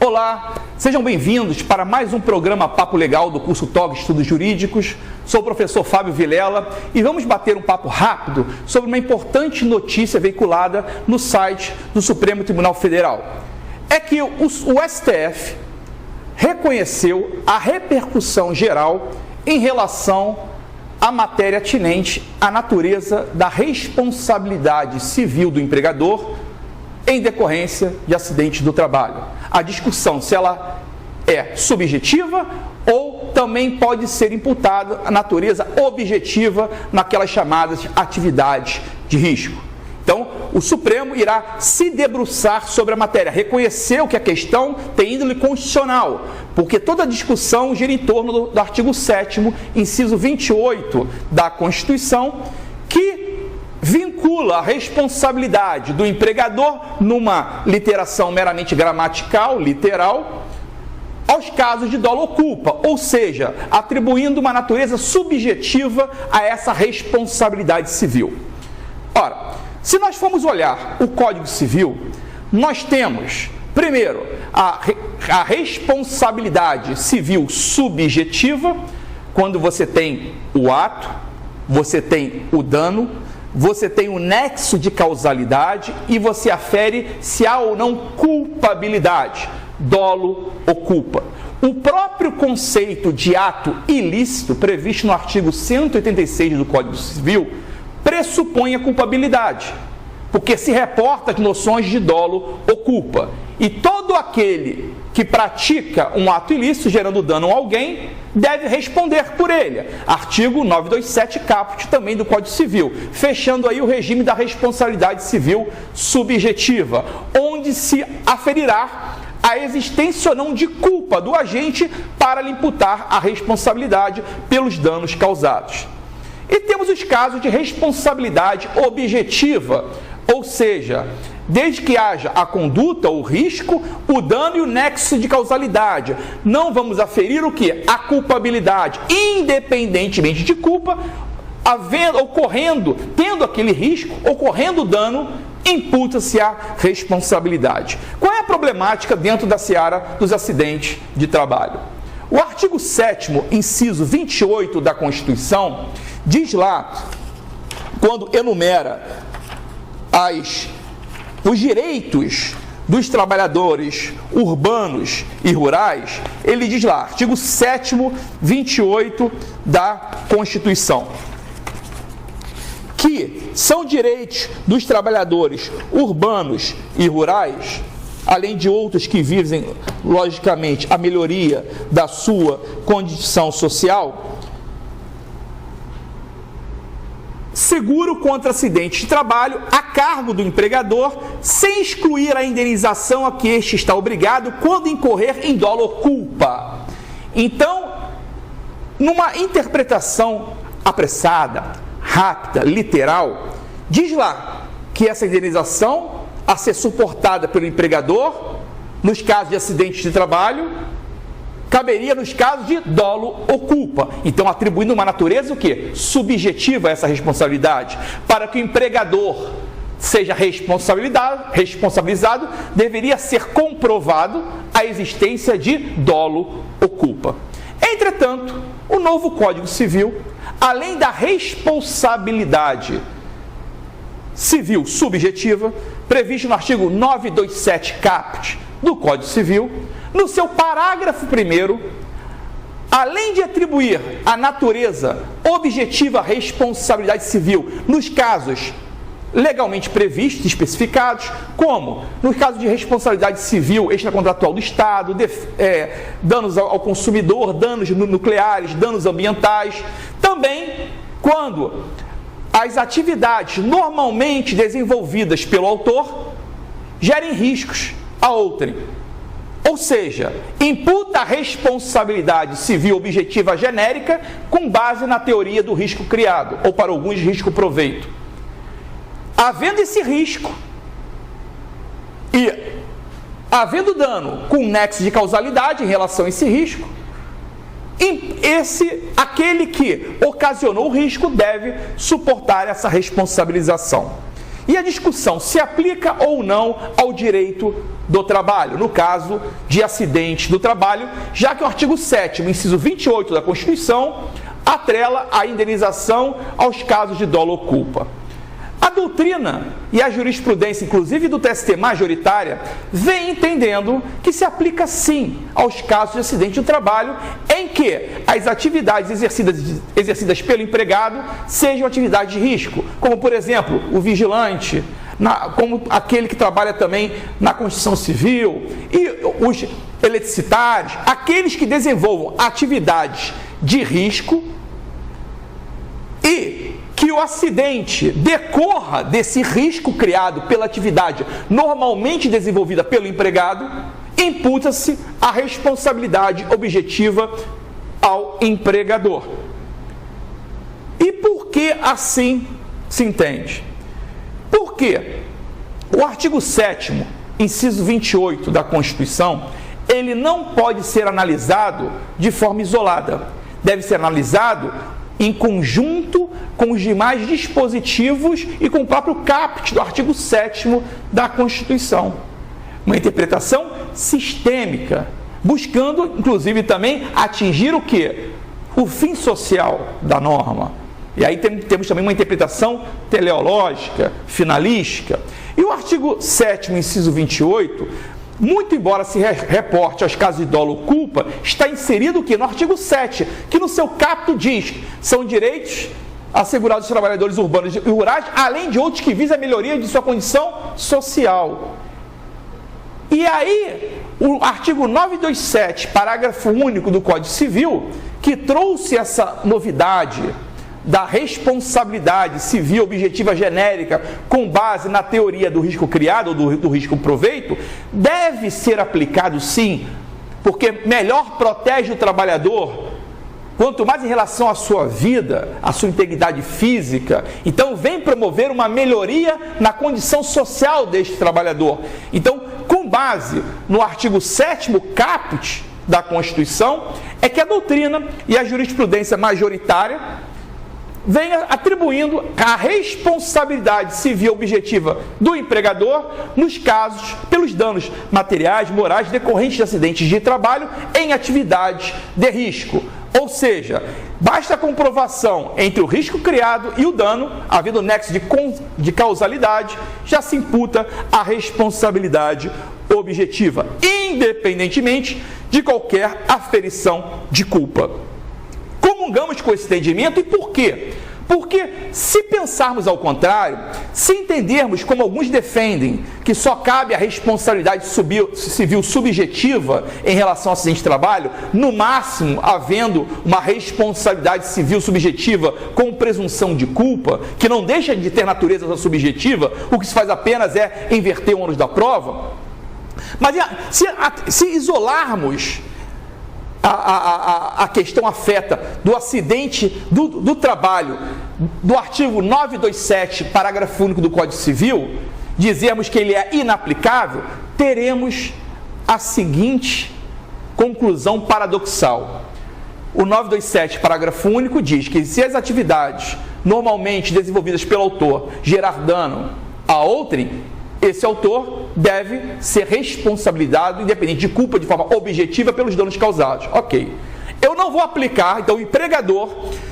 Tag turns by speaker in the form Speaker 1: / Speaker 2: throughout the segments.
Speaker 1: Olá, sejam bem-vindos para mais um programa Papo Legal do curso TOG Estudos Jurídicos. Sou o professor Fábio Vilela e vamos bater um papo rápido sobre uma importante notícia veiculada no site do Supremo Tribunal Federal. É que o STF reconheceu a repercussão geral em relação à matéria atinente à natureza da responsabilidade civil do empregador em decorrência de acidentes do trabalho. A discussão se ela é subjetiva ou também pode ser imputada a natureza objetiva naquelas chamadas atividades de risco. Então, o Supremo irá se debruçar sobre a matéria, reconheceu que a questão tem índole constitucional, porque toda a discussão gira em torno do artigo 7º, inciso 28 da Constituição, que vincula a responsabilidade do empregador, numa literação meramente gramatical, literal, aos casos de dolo ou culpa, ou seja, atribuindo uma natureza subjetiva a essa responsabilidade civil. Ora, se nós formos olhar o Código Civil, nós temos, primeiro, a responsabilidade civil subjetiva, quando você tem o ato, você tem o dano, você tem o nexo de causalidade e você afere se há ou não culpabilidade, dolo ou culpa. O próprio conceito de ato ilícito, previsto no artigo 186 do Código Civil, pressupõe a culpabilidade, porque se reporta as noções de dolo ou culpa. E todo aquele que pratica um ato ilícito gerando dano a alguém deve responder por ele. Artigo 927 caput também do Código Civil, fechando aí o regime da responsabilidade civil subjetiva, onde se aferirá a existência ou não de culpa do agente para lhe imputar a responsabilidade pelos danos causados. E temos os casos de responsabilidade objetiva, ou seja, desde que haja a conduta, o risco, o dano e o nexo de causalidade. Não vamos aferir o que? A culpabilidade, independentemente de culpa, tendo aquele risco, ocorrendo o dano, imputa-se a responsabilidade. Qual é a problemática dentro da seara dos acidentes de trabalho? O artigo 7º, inciso 28 da Constituição, diz lá, quando enumera os direitos dos trabalhadores urbanos e rurais, ele diz lá, artigo 7º, 28 da Constituição, que são direitos dos trabalhadores urbanos e rurais, além de outros que visem, logicamente, a melhoria da sua condição social, seguro contra acidentes de trabalho a cargo do empregador, sem excluir a indenização a que este está obrigado quando incorrer em dolo ou culpa. Então, numa interpretação apressada, rápida, literal, diz lá que essa indenização a ser suportada pelo empregador, nos casos de acidentes de trabalho, caberia nos casos de dolo ou culpa. Então, atribuindo uma natureza o quê? Subjetiva a essa responsabilidade. Para que o empregador seja responsabilizado, deveria ser comprovado a existência de dolo ou culpa. Entretanto, o novo Código Civil, além da responsabilidade civil subjetiva, previsto no artigo 927 caput do Código Civil, no seu parágrafo 1º, além de atribuir a natureza objetiva à responsabilidade civil nos casos legalmente previstos, especificados, como no caso de responsabilidade civil extracontratual do Estado, danos ao consumidor, danos nucleares, danos ambientais, também quando as atividades normalmente desenvolvidas pelo autor gerem riscos a outrem. Ou seja, imputa a responsabilidade civil objetiva genérica com base na teoria do risco criado, ou para alguns, risco-proveito. Havendo esse risco e havendo dano com nexo de causalidade em relação a esse risco, aquele que ocasionou o risco deve suportar essa responsabilização. e a discussão se aplica ou não ao direito do trabalho, no caso de acidente do trabalho, já que o artigo 7º, inciso 28 da Constituição, atrela a indenização aos casos de dolo ou culpa. A doutrina e a jurisprudência, inclusive do TST majoritária, vem entendendo que se aplica sim aos casos de acidente do trabalho em que as atividades exercidas pelo empregado sejam atividades de risco, como por exemplo o vigilante, como aquele que trabalha também na construção civil e os eletricitários, aqueles que desenvolvam atividades de risco e que o acidente decorra desse risco criado pela atividade normalmente desenvolvida pelo empregado, imputa-se a responsabilidade objetiva ao empregador. E por que assim se entende? Porque o artigo 7º, inciso 28 da Constituição, ele não pode ser analisado de forma isolada. Deve ser analisado em conjunto com os demais dispositivos e com o próprio caput do artigo 7º da Constituição. Uma interpretação sistêmica, buscando, inclusive, também atingir o quê? O fim social da norma. E aí temos também uma interpretação teleológica, finalística. E o artigo 7º, inciso 28, muito embora se reporte aos casos de dolo ou culpa, está inserido o quê? No artigo 7, que no seu caput diz: são direitos assegurados aos trabalhadores urbanos e rurais, além de outros que visam a melhoria de sua condição social. E aí, o artigo 927, parágrafo único do Código Civil, que trouxe essa novidade da responsabilidade civil objetiva genérica com base na teoria do risco criado ou do risco proveito, deve ser aplicado sim, porque melhor protege o trabalhador, quanto mais em relação à sua vida, à sua integridade física. Então vem promover uma melhoria na condição social deste trabalhador. Então, com base no artigo 7º caput da Constituição, é que a doutrina e a jurisprudência majoritária vem atribuindo a responsabilidade civil objetiva do empregador nos casos pelos danos materiais, morais decorrentes de acidentes de trabalho em atividades de risco. Ou seja, basta a comprovação entre o risco criado e o dano, havendo nexo de causalidade, já se imputa a responsabilidade objetiva, independentemente de qualquer aferição de culpa. Comungamos com esse entendimento e por quê? Porque se pensarmos ao contrário, se entendermos como alguns defendem que só cabe a responsabilidade civil subjetiva em relação ao acidente de trabalho, no máximo havendo uma responsabilidade civil subjetiva com presunção de culpa, que não deixa de ter natureza subjetiva, o que se faz apenas é inverter o ônus da prova. Mas se isolarmos a questão afeta do acidente do trabalho, do artigo 927, parágrafo único do Código Civil, dizermos que ele é inaplicável, teremos a seguinte conclusão paradoxal. O 927, parágrafo único, diz que se as atividades normalmente desenvolvidas pelo autor gerar dano a outrem, esse autor deve ser responsabilizado, independente de culpa, de forma objetiva, pelos danos causados. Ok. Eu não vou aplicar, então, o empregador,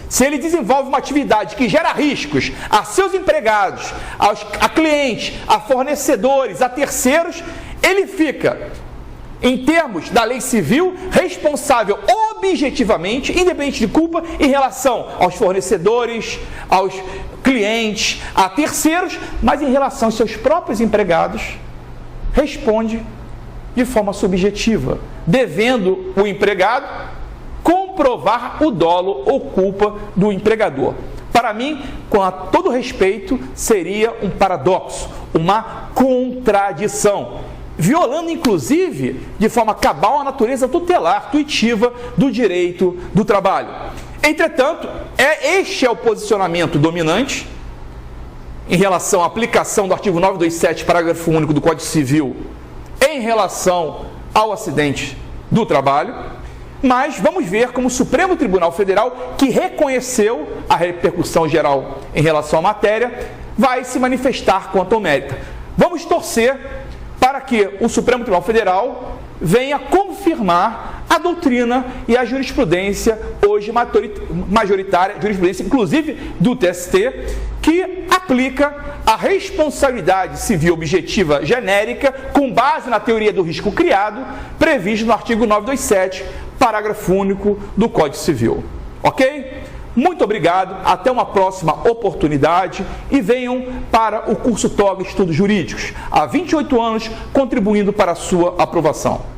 Speaker 1: se ele desenvolve uma atividade que gera riscos a seus empregados, a clientes, a fornecedores, a terceiros, ele fica, em termos da lei civil, responsável objetivamente, independente de culpa, em relação aos fornecedores, aos clientes, a terceiros, mas em relação aos seus próprios empregados, responde de forma subjetiva, devendo o empregado comprovar o dolo ou culpa do empregador. Para mim, com todo respeito, seria um paradoxo, uma contradição, violando inclusive de forma cabal a natureza tutelar, tuitiva do direito do trabalho. Entretanto, este é o posicionamento dominante em relação à aplicação do artigo 927, parágrafo único do Código Civil, em relação ao acidente do trabalho, mas vamos ver como o Supremo Tribunal Federal, que reconheceu a repercussão geral em relação à matéria, vai se manifestar quanto ao mérito. Vamos torcer para que o Supremo Tribunal Federal venha confirmar a doutrina e a jurisprudência hoje majoritária, jurisprudência inclusive do TST, que aplica a responsabilidade civil objetiva genérica com base na teoria do risco criado, previsto no artigo 927, parágrafo único do Código Civil. Ok? Muito obrigado, até uma próxima oportunidade e venham para o curso TOG Estudos Jurídicos, há 28 anos contribuindo para a sua aprovação.